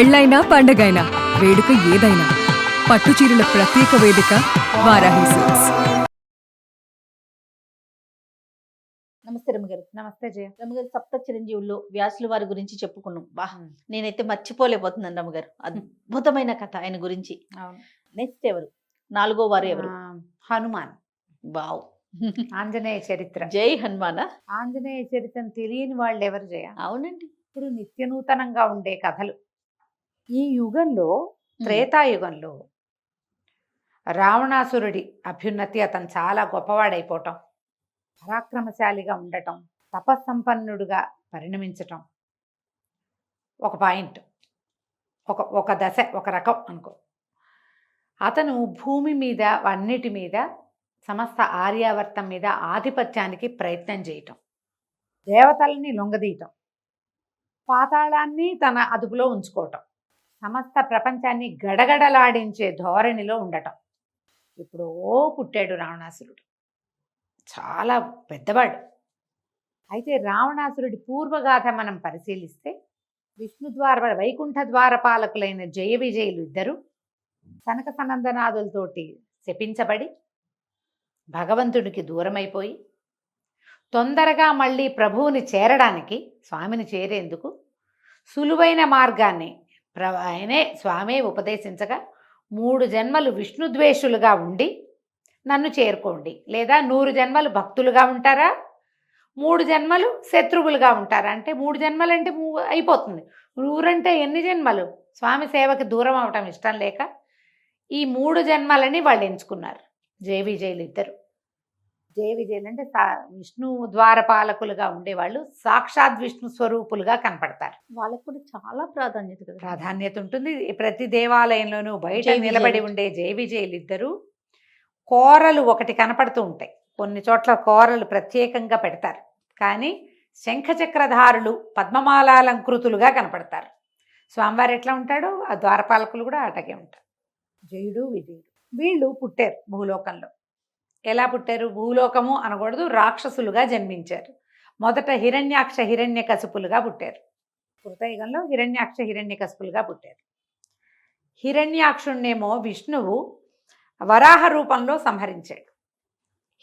పెళ్ళైనా పండగైనా వేడుక ఏదైనా పట్టుచీరల ప్రత్యేక వేదిక వారాహి సిల్క్స్. నమస్తే రమ్మగారు. నమస్తే జయ. రమ్మగారు, సప్త చిరంజీవుల్లో వ్యాసుల వారి గురించి చెప్పుకున్నాం. నేనైతే మర్చిపోలేకపోతున్నాను రమ్మగారు. అద్భుతమైన కథ ఆయన గురించి. అవును. నెక్స్ట్ ఎవరు? నాలుగో వారు ఎవరు? హనుమాన్. వావ్. ఆంజనేయ చరిత్ర. జై హనుమాన. ఆంజనేయ చరిత్రను తెలియని వాళ్ళు ఎవరు జయ? అవునండి. ఇప్పుడు నిత్యనూతనంగా ఉండే కథలు. ఈ యుగంలో, త్రేతాయుగంలో రావణాసురుడి అభ్యున్నతి, అతను చాలా గొప్పవాడైపోవటం, పరాక్రమశాలిగా ఉండటం, తపస్సంపన్నుడుగా పరిణమించటం ఒక పాయింట్, ఒక దశ, ఒక రకం అనుకో. అతను భూమి మీద, అన్నిటి మీద, సమస్త ఆర్యావర్తం మీద ఆధిపత్యానికి ప్రయత్నం చేయటం, దేవతల్ని లొంగదీయటం, పాతాళాన్ని తన అదుపులో ఉంచుకోవటం, సమస్త ప్రపంచాన్ని గడగడలాడించే ధోరణిలో ఉండటం. ఇప్పుడు పుట్టాడు రావణాసురుడు. చాలా పెద్దవాడు. అయితే రావణాసురుడి పూర్వగాథ మనం పరిశీలిస్తే, వైకుంఠ ద్వారపాలకులైన జయ విజయులు ఇద్దరు సనక సనందనాదులతోటి శపించబడి భగవంతుడికి దూరమైపోయి తొందరగా మళ్ళీ ప్రభువుని చేరడానికి, స్వామిని చేరేందుకు సులువైన మార్గాన్ని ఆయనే స్వామే ఉపదేశించగా, 3 జన్మలు విష్ణుద్వేషులుగా ఉండి నన్ను చేరుకోండి, లేదా 100 జన్మలు భక్తులుగా ఉంటారా, 3 జన్మలు శత్రువులుగా ఉంటారా. అంటే 3 జన్మలు అంటే అయిపోతుంది. 100 అంటే ఎన్ని జన్మలు? స్వామి సేవకి దూరం అవటం ఇష్టం లేక ఈ 3 జన్మలని వాళ్ళు ఎంచుకున్నారు, జయ విజయులు ఇద్దరు. జయ విజయులు అంటే విష్ణు ద్వారపాలకులుగా ఉండేవాళ్ళు, సాక్షాత్ విష్ణు స్వరూపులుగా కనపడతారు. వాళ్ళకు కూడా చాలా ప్రాధాన్యత ఉంటుంది. ప్రతి దేవాలయంలోనూ బయట నిలబడి ఉండే జయ విజయులు ఇద్దరు కోరలు ఒకటి కనపడుతూ ఉంటాయి. కొన్ని చోట్ల కోరలు ప్రత్యేకంగా పెడతారు, కానీ శంఖచక్రధారులు పద్మమాలాలంకృతులుగా కనపడతారు. స్వామివారు ఎట్లా ఉంటాడో ఆ ద్వారపాలకులు కూడా అటకే ఉంటారు. జయుడు విజయుడు వీళ్ళు పుట్టారు భూలోకంలో. ఎలా పుట్టారు? భూలోకము అనకూడదు, రాక్షసులుగా జన్మించారు. మొదట హిరణ్యాక్ష హిరణ్యకశిపులుగా పుట్టారు. కృతయుగంలో హిరణ్యాక్ష హిరణ్యకశిపులుగా పుట్టారు. హిరణ్యాక్షుణ్ణేమో విష్ణువు వరాహ రూపంలో సంహరించాడు.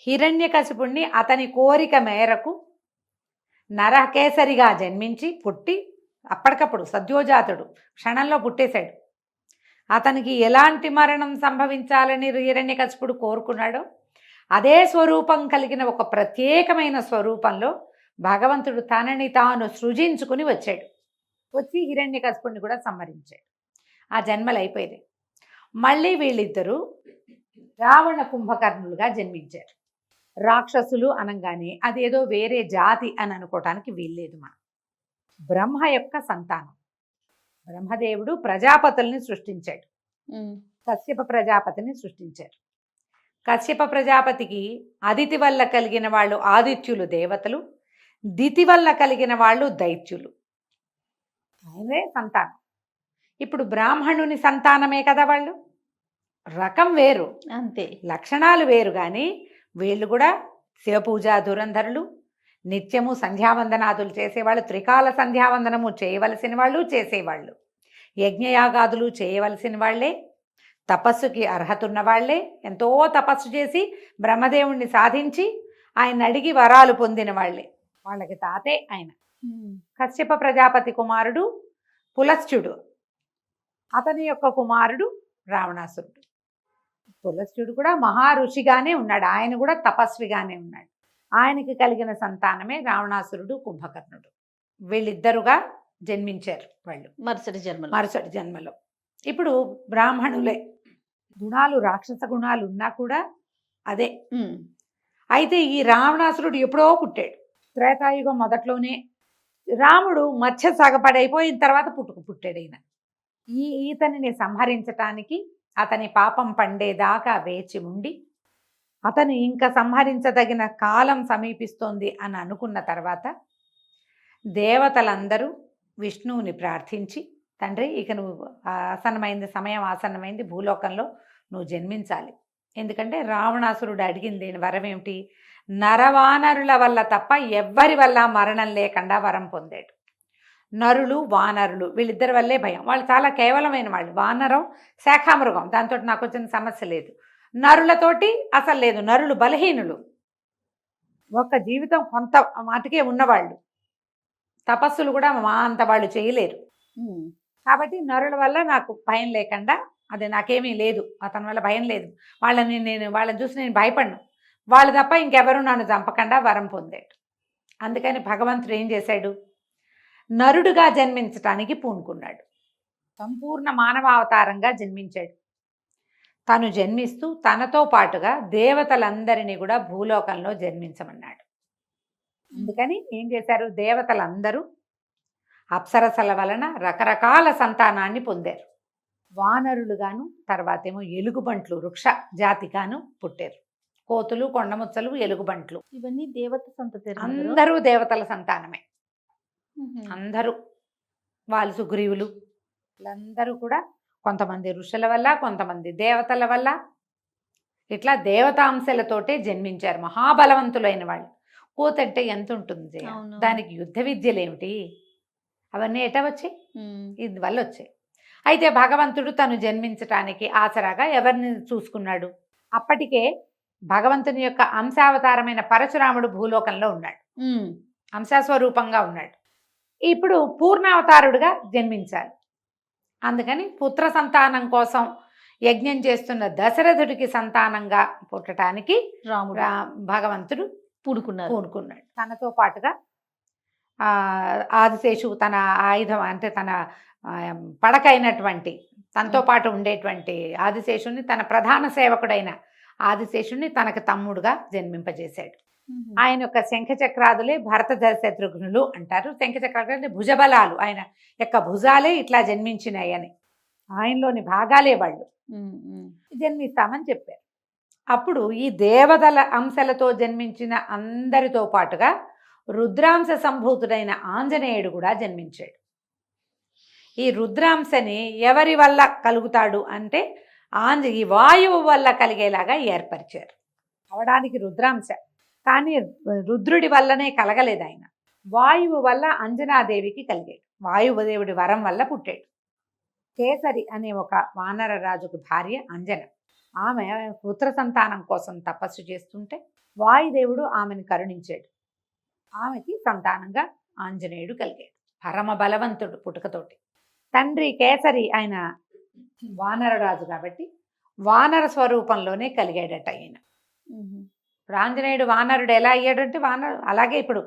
హిరణ్యకశిపుణ్ణి అతని కోరిక మేరకు నరకేసరిగా జన్మించి పుట్టి అప్పటికప్పుడు సద్యోజాతుడు క్షణంలో పుట్టేశాడు. అతనికి ఎలాంటి మరణం సంభవించాలని హిరణ్యకశిపుడు కోరుకున్నాడో అదే స్వరూపం కలిగిన ఒక ప్రత్యేకమైన స్వరూపంలో భగవంతుడు తనని తాను సృజించుకుని వచ్చాడు. వచ్చి హిరణ్యకశిపుడిని కూడా సంహరించాడు. ఆ జన్మలు అయిపోయింది. మళ్ళీ వీళ్ళిద్దరూ రావణ కుంభకర్ణులుగా జన్మించారు. రాక్షసులు అనగానే అదేదో వేరే జాతి అని అనుకోవటానికి వీల్లేదు. మనం బ్రహ్మ యొక్క సంతానం. బ్రహ్మదేవుడు ప్రజాపతుల్ని సృష్టించాడు. కశ్యప ప్రజాపతిని సృష్టించారు. కశ్యప ప్రజాపతికి అదితి వల్ల కలిగిన వాళ్ళు ఆదిత్యులు దేవతలు, దితి వల్ల కలిగిన వాళ్ళు దైత్యులు. ఆయనే సంతానం. ఇప్పుడు బ్రాహ్మణుని సంతానమే కదా వాళ్ళు. రకం వేరు, అంతే, లక్షణాలు వేరు. కానీ వీళ్ళు కూడా శివపూజా ధురంధరులు, నిత్యము సంధ్యావందనాదులు చేసేవాళ్ళు, త్రికాల సంధ్యావందనము చేయవలసిన వాళ్ళు, చేసేవాళ్ళు, యజ్ఞయాగాదులు చేయవలసిన వాళ్ళే, తపస్సుకి అర్హత ఉన్న వాళ్ళే, ఎంతో తపస్సు చేసి బ్రహ్మదేవుణ్ణి సాధించి ఆయన అడిగి వరాలు పొందిన వాళ్ళే. వాళ్ళకి తాతే ఆయన. కశ్యప ప్రజాపతి కుమారుడు పులస్త్యుడు, అతని యొక్క కుమారుడు రావణాసురుడు. పులస్త్యుడు కూడా మహా ఋషిగానే ఉన్నాడు, ఆయన కూడా తపస్విగానే ఉన్నాడు. ఆయనకి కలిగిన సంతానమే రావణాసురుడు, కుంభకర్ణుడు. వీళ్ళిద్దరుగా జన్మించారు వాళ్ళు మరుసటి జన్మలో. ఇప్పుడు బ్రాహ్మణులే. గుణాలు, రాక్షస గుణాలు ఉన్నా కూడా అదే. అయితే ఈ రావణాసురుడు ఎప్పుడో పుట్టాడు. త్రేతాయుగం మొదట్లోనే. రాముడు మధ్య సగపడైపోయిన తర్వాత పుట్టాడు ఈయన. ఈతనిని సంహరించటానికి అతని పాపం పండేదాకా వేచి ఉండి, అతను ఇంకా సంహరించదగిన కాలం సమీపిస్తోంది అని అనుకున్న తర్వాత దేవతలందరూ విష్ణువుని ప్రార్థించి, తండ్రి ఇక నువ్వు ఆసన్నమైంది, సమయం ఆసన్నమైంది, భూలోకంలో నువ్వు జన్మించాలి. ఎందుకంటే రావణాసురుడు అడిగింది వరం ఏమిటి? నరవానరుల వల్ల తప్ప ఎవ్వరి వల్ల మరణం లేకుండా వరం పొందాడు. నరులు వానరులు వీళ్ళిద్దరి వల్లే భయం. వాళ్ళు చాలా కేవలమైన వాళ్ళు. వానరం శాఖామృగం, దాంతో నాకు వచ్చిన సమస్య లేదు. నరులతోటి అసలు లేదు. నరులు బలహీనులు, ఒక జీవితం కొంత మాటకే ఉన్నవాళ్ళు, తపస్సులు కూడా మా అంత వాళ్ళు చేయలేరు. కాబట్టి నరుల వల్ల నాకు భయం లేకుండా, అది నాకేమీ లేదు, అతని వల్ల భయం లేదు. వాళ్ళని చూసి నేను భయపడను. వాళ్ళు తప్ప ఇంకెవరు నన్ను చంపకుండా వరం పొందాడు. అందుకని భగవంతుడు ఏం చేశాడు, నరుడుగా జన్మించటానికి పూనుకున్నాడు. సంపూర్ణ మానవావతారంగా జన్మించాడు. తను జన్మిస్తూ తనతో పాటుగా దేవతలందరినీ కూడా భూలోకంలో జన్మించమన్నాడు. అందుకని ఏం చేశారు, దేవతలందరూ అప్సరసల వలన రకరకాల సంతానాన్ని పొందారు. వానరులుగాను, తర్వాతేమో ఎలుగుబంట్లు వృక్ష జాతిగాను పుట్టారు. కోతులు, కొండముచ్చలు, ఎలుగుబంట్లు, ఇవన్నీ దేవత సంతతి. అందరూ దేవతల సంతానమే. అందరూ వాళ్ళు సుగ్రీవులు వీళ్ళందరూ కూడా కొంతమంది ఋషుల వల్ల, కొంతమంది దేవతల వల్ల, ఇట్లా దేవతాంశలతోటే జన్మించారు. మహాబలవంతులైన వాళ్ళు. కోతంటే ఎంత ఉంటుంది, దానికి యుద్ధ విద్యలు ఏమిటి, అవన్నీ ఎట వచ్చాయి, ఇది వల్ల వచ్చాయి. అయితే భగవంతుడు తను జన్మించటానికి ఆసరాగా ఎవరిని చూసుకున్నాడు, అప్పటికే భగవంతుని యొక్క అంశావతారమైన పరశురాముడు భూలోకంలో ఉన్నాడు, అంశాస్వరూపంగా ఉన్నాడు. ఇప్పుడు పూర్ణావతారుడుగా జన్మించాలి. అందుకని పుత్ర సంతానం కోసం యజ్ఞం చేస్తున్న దశరథుడికి సంతానంగా పుట్టడానికి రాముడు భగవంతుడు పూనుకున్నాడు. తనతో పాటుగా ఆదిశేషు తన ఆయుధం అంటే తన పడకైనటువంటి తనతో పాటు ఉండేటువంటి ఆదిశేషుని, తన ప్రధాన సేవకుడైన ఆదిశేషుని తనకు తమ్ముడుగా జన్మింపజేశాడు. ఆయన యొక్క శంఖచక్రాదులే భరత శత్రుఘ్నులు అంటారు. శంఖచక్రాలు అంటే భుజబలాలు, ఆయన యొక్క భుజాలే ఇట్లా జన్మించినాయని, ఆయనలోని భాగాలే వాళ్ళు జన్మిస్తామని చెప్పారు. అప్పుడు ఈ దేవతల అంశలతో జన్మించిన అందరితో పాటుగా రుద్రాంశ సంభూతుడైన ఆంజనేయుడు కూడా జన్మించాడు. ఈ రుద్రాంశని ఎవరి వల్ల కలుగుతాడు అంటే ఈ వాయువు వల్ల కలిగేలాగా ఏర్పరిచారు. అవడానికి రుద్రాంశ, కానీ రుద్రుడి వల్లనే కలగలేదు. ఆయన వాయువు వల్ల అంజనాదేవికి కలిగాడు. వాయుదేవుడి వరం వల్ల పుట్టాడు. కేసరి అనే ఒక వానర రాజుకు భార్య అంజన. ఆమె పుత్ర సంతానం కోసం తపస్సు చేస్తుంటే వాయుదేవుడు ఆమెను కరుణించాడు. ఆమెకి సంతానంగా ఆంజనేయుడు కలిగాడు. పరమ బలవంతుడు పుట్టుకతోటి. తండ్రి కేసరి ఆయన వానరరాజు కాబట్టి వానర స్వరూపంలోనే కలిగాడట ఆయన. ఇప్పుడు ఆంజనేయుడు వానరుడు ఎలా అయ్యాడంటే అలాగే ఇప్పుడు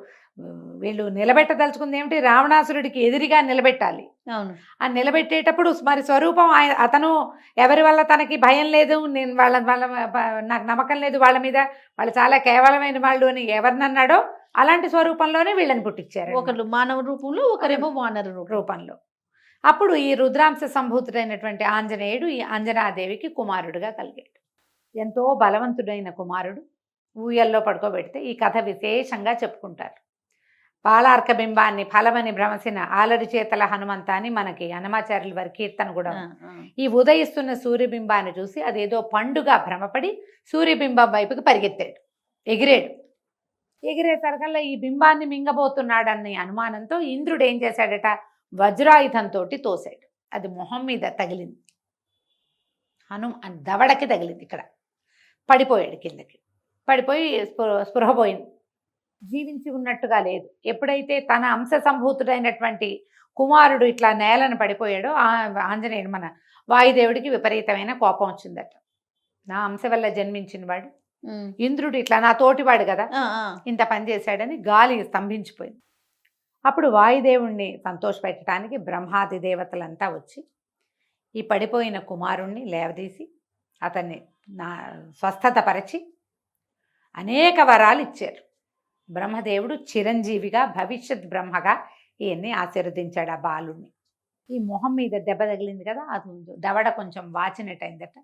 వీళ్ళు నిలబెట్టదలుచుకుంది ఏమిటి, రావణాసురుడికి ఎదురుగా నిలబెట్టాలి. అవును. ఆ నిలబెట్టేటప్పుడు మరి స్వరూపం అతను ఎవరి వల్ల తనకి భయం లేదు, నేను నాకు నమ్మకం లేదు వాళ్ళ మీద, వాళ్ళు చాలా కేవలమైన వాళ్ళు అని ఎవరినన్నాడో అలాంటి స్వరూపంలోనే వీళ్ళని పుట్టించారు. ఒకరు మానవ రూపంలో, ఒకరేమో వానర రూపంలో. అప్పుడు ఈ రుద్రాంశ సంభూతుడైనటువంటి ఆంజనేయుడు ఈ అంజనాదేవికి కుమారుడుగా కలిగాడు. ఎంతో బలవంతుడైన కుమారుడు. ఊయల్లో పడుకోబెడితే ఈ కథ విశేషంగా చెప్పుకుంటారు. పాలార్క బింబాన్ని ఫలమని భ్రమసిన ఆలరి చేతల హనుమంత అని మనకి హనుమాచార్యుల వారి కీర్తన కూడా. ఈ ఉదయిస్తున్న సూర్యబింబాన్ని చూసి అదేదో పండుగ భ్రమపడి సూర్యబింబం వైపుకి పరిగెత్తాడు, ఎగిరాడు. ఎగిరేసరికల్లా ఈ బింబాన్ని మింగబోతున్నాడన్న అనుమానంతో ఇంద్రుడు ఏం చేశాడట, వజ్రాయుధంతో తోశాడు. అది మొహం మీద తగిలింది, దవడకి తగిలింది. ఇక్కడ పడిపోయాడు, కిందకి పడిపోయి స్పృహ పోయింది. జీవించి ఉన్నట్టుగా లేదు. ఎప్పుడైతే తన అంశ సంభూతుడైనటువంటి కుమారుడు ఇట్లా నేలను పడిపోయాడో ఆంజనేయుడు మన వాయుదేవుడికి విపరీతమైన కోపం వచ్చిందట. నా అంశ వల్ల జన్మించిన వాడు ఇంద్రుడు ఇట్లా నా తోటివాడు కదా, ఇంత పని చేశాడని గాలి స్తంభించిపోయింది. అప్పుడు వాయుదేవుణ్ణి సంతోషపెట్టడానికి బ్రహ్మాది దేవతలంతా వచ్చి ఈ పడిపోయిన కుమారుణ్ణి లేవదీసి అతన్ని స్వస్థత పరిచి అనేక వరాలు ఇచ్చారు. బ్రహ్మదేవుడు చిరంజీవిగా భవిష్యత్ బ్రహ్మగా ఈయన్ని ఆశీర్వదించాడు ఆ బాలుణ్ణి. ఈ మొహం మీద దెబ్బ తగిలింది కదా, అది దవడ కొంచెం వాచినట్టయిందట.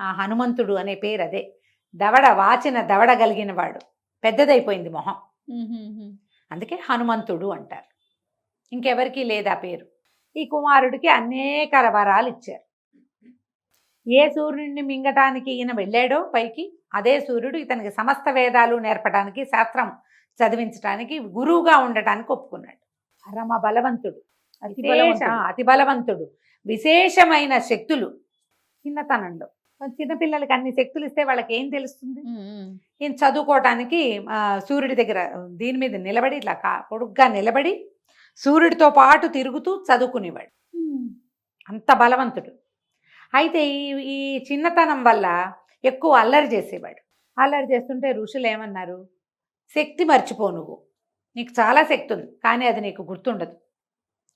ఆ హనుమంతుడు అనే పేరు అదే. వాచిన దవడ కలిగిన వాడు, పెద్దదైపోయింది మొహం, అందుకే హనుమంతుడు అంటారు. ఇంకెవరికి లేదా పేరు. ఈ కుమారుడికి అనేక వరాలు ఇచ్చారు. ఏ సూర్యుడిని మింగటానికి ఈయన వెళ్ళాడో పైకి, అదే సూర్యుడు ఇతనికి సమస్త వేదాలు నేర్పడానికి, శాస్త్రం చదివించడానికి, గురువుగా ఉండటానికి ఒప్పుకున్నాడు. పరమ బలవంతుడు, అతి బలవంతుడు. అతి బలవంతుడు, విశేషమైన శక్తులు. చిన్నతనంలో చిన్నపిల్లలకి అన్ని శక్తులు ఇస్తే వాళ్ళకి ఏం తెలుస్తుంది? ఈయన చదువుకోవటానికి సూర్యుడి దగ్గర దీని మీద నిలబడి ఇట్లా పొడుగ్గా నిలబడి సూర్యుడితో పాటు తిరుగుతూ చదువుకునేవాడు. అంత బలవంతుడు. అయితే ఈ చిన్నతనం వల్ల ఎక్కువ అల్లరి చేసేవాడు. అల్లరి చేస్తుంటే ఋషులు ఏమన్నారు, శక్తి మర్చిపో, నువ్వు నీకు చాలా శక్తి ఉంది కానీ అది నీకు గుర్తుండదు.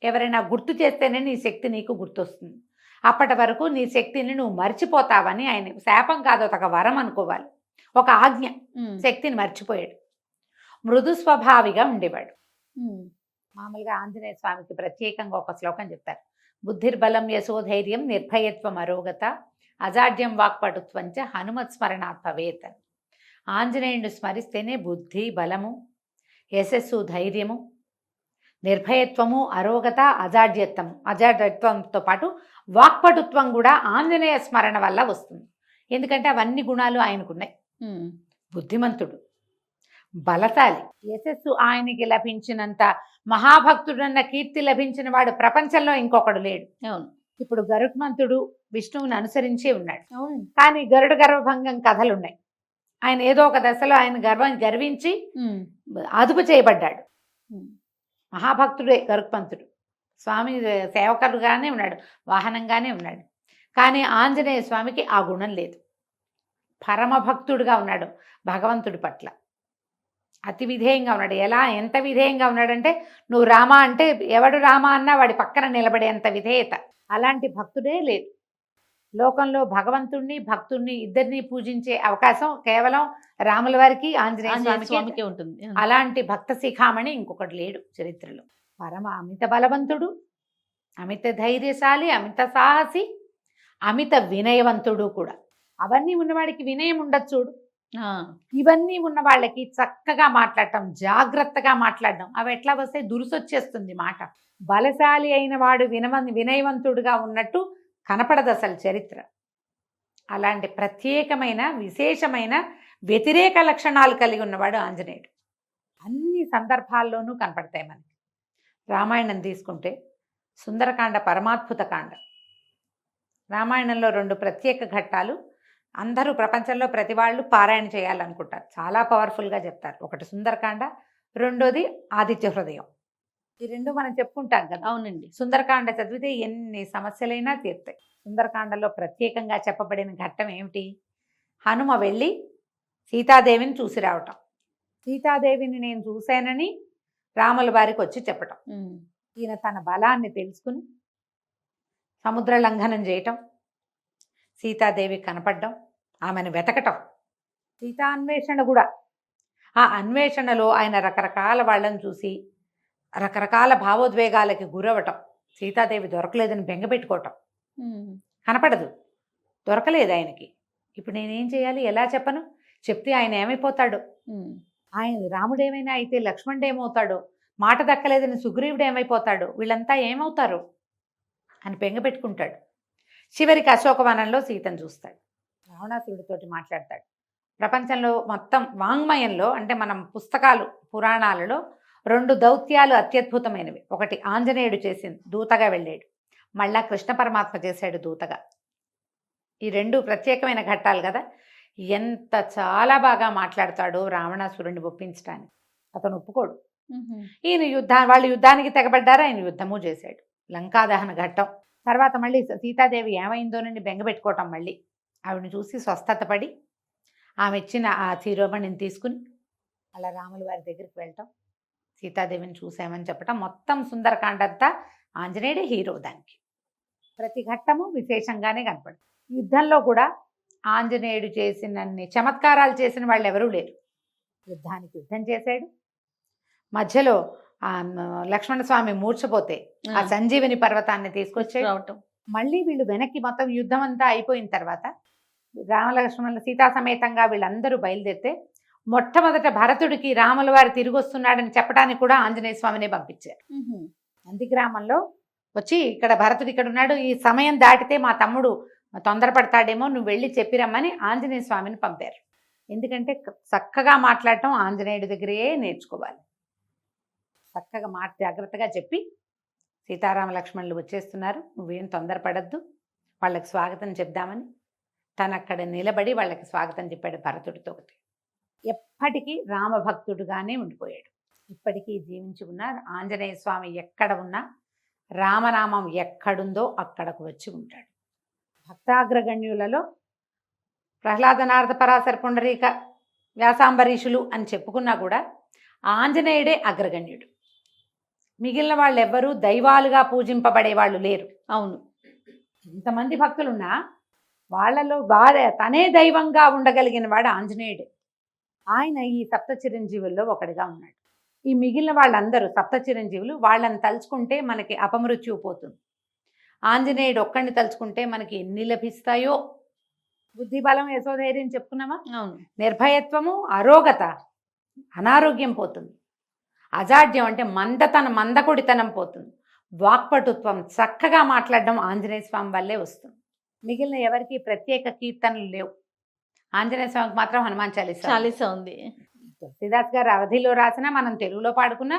ఎవరైనా గుర్తు చేస్తేనే నీ శక్తి నీకు గుర్తొస్తుంది. అప్పటి వరకు నీ శక్తిని నువ్వు మర్చిపోతావని ఆయన శాపం కాదు, ఒక వరం అనుకోవాలి, ఒక ఆజ్ఞ. శక్తిని మర్చిపోయాడు. మృదు స్వభావిగా ఉండేవాడు. మామూలుగా ఆంజనేయ స్వామికి ప్రత్యేకంగా ఒక శ్లోకం చెప్తారు. బుద్ధిర్బలం యశోధైర్యం నిర్భయత్వం అరోగత అజాడ్యం వాక్పటుత్వంచ హనుమత్ స్మరణాత్ భవేత్. ఆంజనేయుడిని స్మరిస్తేనే బుద్ధి బలము, యశస్సు ధైర్యము, నిర్భయత్వము, అరోగత, అజాడ్యత్వంతో పాటు వాక్పటుత్వం కూడా ఆంజనేయ స్మరణ వల్ల వస్తుంది. ఎందుకంటే అవన్నీ గుణాలు ఆయనకున్నాయి. బుద్ధిమంతుడు, బలశాలి, యశస్సు ఆయనకి లభించినంత మహాభక్తుడన్న కీర్తి లభించిన వాడు ప్రపంచంలో ఇంకొకడు లేడు. అవును. ఇప్పుడు గరుత్మంతుడు విష్ణువుని అనుసరించే ఉన్నాడు. అవును. కానీ గరుడ గర్వభంగం కథలున్నాయి. ఆయన ఏదో ఒక దశలో ఆయన గర్వించి అదుపు చేయబడ్డాడు. మహాభక్తుడే గరుత్మంతుడు. స్వామి సేవకుడుగానే ఉన్నాడు, వాహనంగానే ఉన్నాడు. కానీ ఆంజనేయ స్వామికి ఆ గుణం లేదు. పరమభక్తుడుగా ఉన్నాడు భగవంతుడి పట్ల. అతి విధేయంగా ఉన్నాడు. ఎంత విధేయంగా ఉన్నాడంటే, నువ్వు రామా అంటే ఎవడు రామా అన్నా వాడి పక్కన నిలబడేంత విధేయత. అలాంటి భక్తుడే లేదు లోకంలో. భగవంతుణ్ణి భక్తుణ్ణి ఇద్దరిని పూజించే అవకాశం కేవలం రాముల వారికి ఆంజనేయ స్వామికి ఉంటుంది. అలాంటి భక్త శిఖామణి ఇంకొకటి లేడు చరిత్రలో. పరమ అమిత బలవంతుడు, అమిత ధైర్యశాలి, అమిత సాహసి, అమిత వినయవంతుడు కూడా. అవన్నీ ఉన్నవాడికి వినయం ఉండదు చూడు. ఇవన్నీ ఉన్న వాళ్ళకి చక్కగా మాట్లాడటం, జాగ్రత్తగా మాట్లాడడం, అవి ఎట్లా వస్తే దురుసొచ్చేస్తుంది మాట. బలశాలి అయిన వాడు వినయవంతుడుగా ఉన్నట్టు కనపడదు అసలు చరిత్ర. అలాంటి ప్రత్యేకమైన విశేషమైన వ్యతిరేక లక్షణాలు కలిగి ఉన్నవాడు ఆంజనేయుడు. అన్ని సందర్భాల్లోనూ కనపడతాయి మనకి. రామాయణం తీసుకుంటే సుందరకాండ పరమాద్భుత కాండ. రామాయణంలో 2 ప్రత్యేక ఘట్టాలు అందరూ ప్రపంచంలో ప్రతి వాళ్ళు పారాయణ చేయాలనుకుంటారు. చాలా పవర్ఫుల్గా చెప్తారు. ఒకటి సుందరకాండ, రెండోది ఆదిత్య హృదయం. ఈ 2 మనం చెప్పుకుంటాం కదా. అవునండి. సుందరకాండ చదివితే ఎన్ని సమస్యలైనా తీరుతాయి. సుందరకాండలో ప్రత్యేకంగా చెప్పబడిన ఘట్టం ఏమిటి? హనుమ వెళ్ళి సీతాదేవిని చూసి రావటం. సీతాదేవిని నేను చూశానని రాముల వారికి వచ్చి చెప్పటం. ఈయన తన బలాన్ని తెలుసుకుని సముద్ర లంఘనం చేయటం, సీతాదేవి కనపడడం, ఆమెను వెతకటం, సీతాన్వేషణ కూడా. ఆ అన్వేషణలో ఆయన రకరకాల వాళ్ళని చూసి రకరకాల భావోద్వేగాలకి గురవటం. సీతాదేవి దొరకలేదని బెంగపెట్టుకోవటం. కనపడదు, దొరకలేదు ఆయనకి. ఇప్పుడు నేనేం చేయాలి, ఎలా చెప్పను? చెప్తే ఆయన ఏమైపోతాడు? ఆయన రాముడేమైనా అయితే లక్ష్మణుడు ఏమవుతాడో, మాట దక్కలేదని సుగ్రీవుడు ఏమైపోతాడు, వీళ్ళంతా ఏమవుతారు అని బెంగపెట్టుకుంటాడు. చివరికి అశోకవనంలో సీతను చూస్తాడు. రావణాసురుడితోటి మాట్లాడతాడు. ప్రపంచంలో మొత్తం వాంగ్మయంలో అంటే మనం పుస్తకాలు పురాణాలలో 2 దౌత్యాలు అత్యద్భుతమైనవి. ఒకటి ఆంజనేయుడు చేసింది, దూతగా వెళ్ళాడు. మళ్ళా కృష్ణ పరమాత్మ చేశాడు దూతగా. ఈ 2 ప్రత్యేకమైన ఘట్టాలు కదా. ఎంత చాలా బాగా మాట్లాడతాడో రావణాసురుడిని ఒప్పించడానికి. అతను ఒప్పుకోడు. వాళ్ళు యుద్ధానికి తెగబడ్డారు, ఆయన యుద్ధము చేశాడు. లంకాదహన ఘట్టం తర్వాత మళ్ళీ సీతాదేవి ఏమైందోనని బెంగపెట్టుకోవటం. మళ్ళీ ఆవిడని చూసి స్వస్థత పడి ఆమె ఇచ్చిన ఆ శిరోమణిని తీసుకుని అలా రాముల వారి దగ్గరికి వెళ్ళటం, సీతాదేవిని చూసామని చెప్పటం. మొత్తం సుందరకాండ అంతా ఆంజనేయుడే హీరో. దానికి ప్రతి ఘట్టము విశేషంగానే కనపడు. యుద్ధంలో కూడా ఆంజనేయుడు చేసినన్ని చమత్కారాలు చేసిన వాళ్ళు ఎవరూ లేరు. యుద్ధానికి యుద్ధం చేశాడు. మధ్యలో లక్ష్మణస్వామి మూర్ఛపోతే ఆ సంజీవిని పర్వతాన్ని తీసుకొచ్చాడు. మళ్ళీ వీళ్ళు వెనక్కి మొత్తం యుద్ధం అంతా అయిపోయిన తర్వాత రామలక్ష్మణుల సీతా సమేతంగా వీళ్ళందరూ బయలుదేరితే మొట్టమొదట భరతుడికి రాముల వారు తిరిగి వస్తున్నాడని చెప్పడానికి కూడా ఆంజనేయ స్వామినే పంపించారు. నందిగ్రామంలో వచ్చి ఇక్కడ భరతుడు ఇక్కడ ఉన్నాడు, ఈ సమయం దాటితే మా తమ్ముడు తొందరపడతాడేమో, నువ్వు వెళ్ళి చెప్పిరమ్మని ఆంజనేయ స్వామిని పంపారు. ఎందుకంటే చక్కగా మాట్లాడటం ఆంజనేయుడి దగ్గరే నేర్చుకోవాలి. చక్కగా మాట జాగ్రత్తగా చెప్పి సీతారామ లక్ష్మణులు వచ్చేస్తున్నారు, నువ్వేం తొందరపడద్దు, వాళ్ళకి స్వాగతం చెప్దామని తను అక్కడ నిలబడి వాళ్ళకి స్వాగతం చెప్పాడు భరతుడితో. ఎప్పటికీ రామభక్తుడుగానే ఉండిపోయాడు. ఇప్పటికీ జీవించి ఉన్న ఆంజనేయ స్వామి ఎక్కడ ఉన్నా రామనామం ఎక్కడుందో అక్కడకు వచ్చి ఉంటాడు. భక్తాగ్రగణ్యులలో ప్రహ్లాద నారద పరాశర పుండరీక వ్యాసాంబరీషులు అని చెప్పుకున్నా కూడా ఆంజనేయుడే అగ్రగణ్యుడు. మిగిలిన వాళ్ళు ఎవ్వరూ దైవాలుగా పూజింపబడే వాళ్ళు లేరు. అవును, ఇంతమంది భక్తులున్నా వాళ్ళలో తనే దైవంగా ఉండగలిగిన వాడు ఆంజనేయుడే. ఆయన ఈ సప్త చిరంజీవుల్లో ఒకటిగా ఉన్నాడు. ఈ మిగిలిన వాళ్ళందరూ సప్త చిరంజీవులు, వాళ్ళని తలుచుకుంటే మనకి అపమృత్యువు పోతుంది. ఆంజనేయుడు ఒక్కడిని తలుచుకుంటే మనకి ఎన్ని లభిస్తాయో. బుద్ధిబలం, యశోధైర్యం చెప్పుకున్నామా, అవును, నిర్భయత్వము, అరోగత, అనారోగ్యం పోతుంది. అజాడ్యం అంటే మందకొడితనం పోతుంది. వాక్పటుత్వం, చక్కగా మాట్లాడడం ఆంజనేయ స్వామి వల్లే వస్తుంది. మిగిలిన ఎవరికి ప్రత్యేక కీర్తనలు లేవు. ఆంజనేయ స్వామికి మాత్రం హనుమాన్ చాలీసా ఉంది. తులసీదాస్ గారు అవధిలో రాసినా మనం తెలుగులో పాడుకున్నా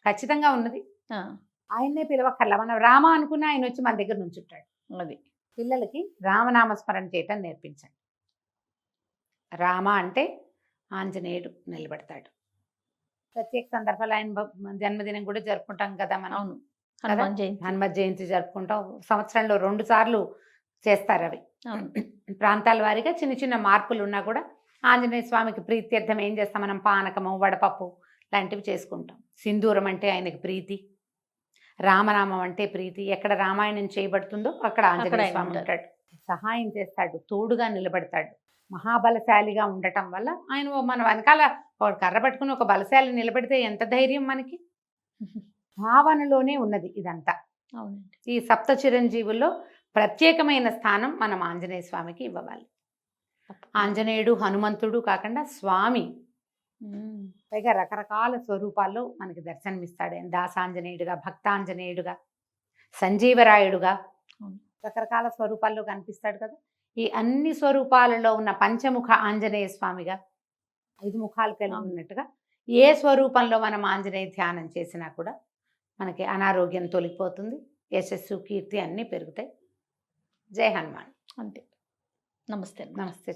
ఖచ్చితంగా ఉన్నది. ఆయన్నే పిలవక్కర్లా, మనం రామ అనుకున్నా ఆయన వచ్చి మన దగ్గర నుంచుంటాడు. అది పిల్లలకి రామనామస్మరణ చేయటం నేర్పించండి. రామ అంటే ఆంజనేయుడు నిలబడతాడు. ప్రత్యేక సందర్భాలు ఆయన జన్మదినం కూడా జరుపుకుంటాం కదా మనం. అవును, కదా? హనుమత్ జయంతి జరుపుకుంటాం. సంవత్సరంలో 2 సార్లు చేస్తారు అవి. ప్రాంతాల వారీగా చిన్న చిన్న మార్పులు ఉన్నా కూడా ఆంజనేయ స్వామికి ప్రీత్యర్థం ఏం చేస్తాం మనం, పానకము, వడపప్పు లాంటివి చేసుకుంటాం. సింధూరం అంటే ఆయనకి ప్రీతి, రామనామం అంటే ప్రీతి. ఎక్కడ రామాయణం చేయబడుతుందో అక్కడ ఆంజనేయ స్వామి ఉంటాడు, సహాయం చేస్తాడు, తోడుగా నిలబడతాడు. మహాబలశాలిగా ఉండటం వల్ల ఆయన మన వెనకాల ఒక కర్ర పట్టుకుని ఒక బలశాలి నిలబడితే ఎంత ధైర్యం మనకి. భావనలోనే ఉన్నది ఇదంతా. అవునండి. ఈ సప్త చిరంజీవుల్లో ప్రత్యేకమైన స్థానం మనం ఆంజనేయ స్వామికి ఇవ్వాలి. ఆంజనేయుడు, హనుమంతుడు కాకుండా స్వామి పైగా రకరకాల స్వరూపాల్లో మనకి దర్శనమిస్తాడు. దాసాంజనేయుడుగా, భక్తాంజనేయుడుగా, సంజీవరాయుడుగా రకరకాల స్వరూపాల్లో కనిపిస్తాడు కదా. ఈ అన్ని స్వరూపాలలో ఉన్న పంచముఖ ఆంజనేయ స్వామిగా 5 ముఖాలు కలిగి ఉన్నట్టుగా ఏ స్వరూపంలో మనం ఆంజనేయ ధ్యానం చేసినా కూడా మనకి అనారోగ్యం తొలగిపోతుంది, యశస్సు, కీర్తి అన్నీ పెరుగుతాయి. జై హనుమాన్. అంతే. నమస్తే. నమస్తే.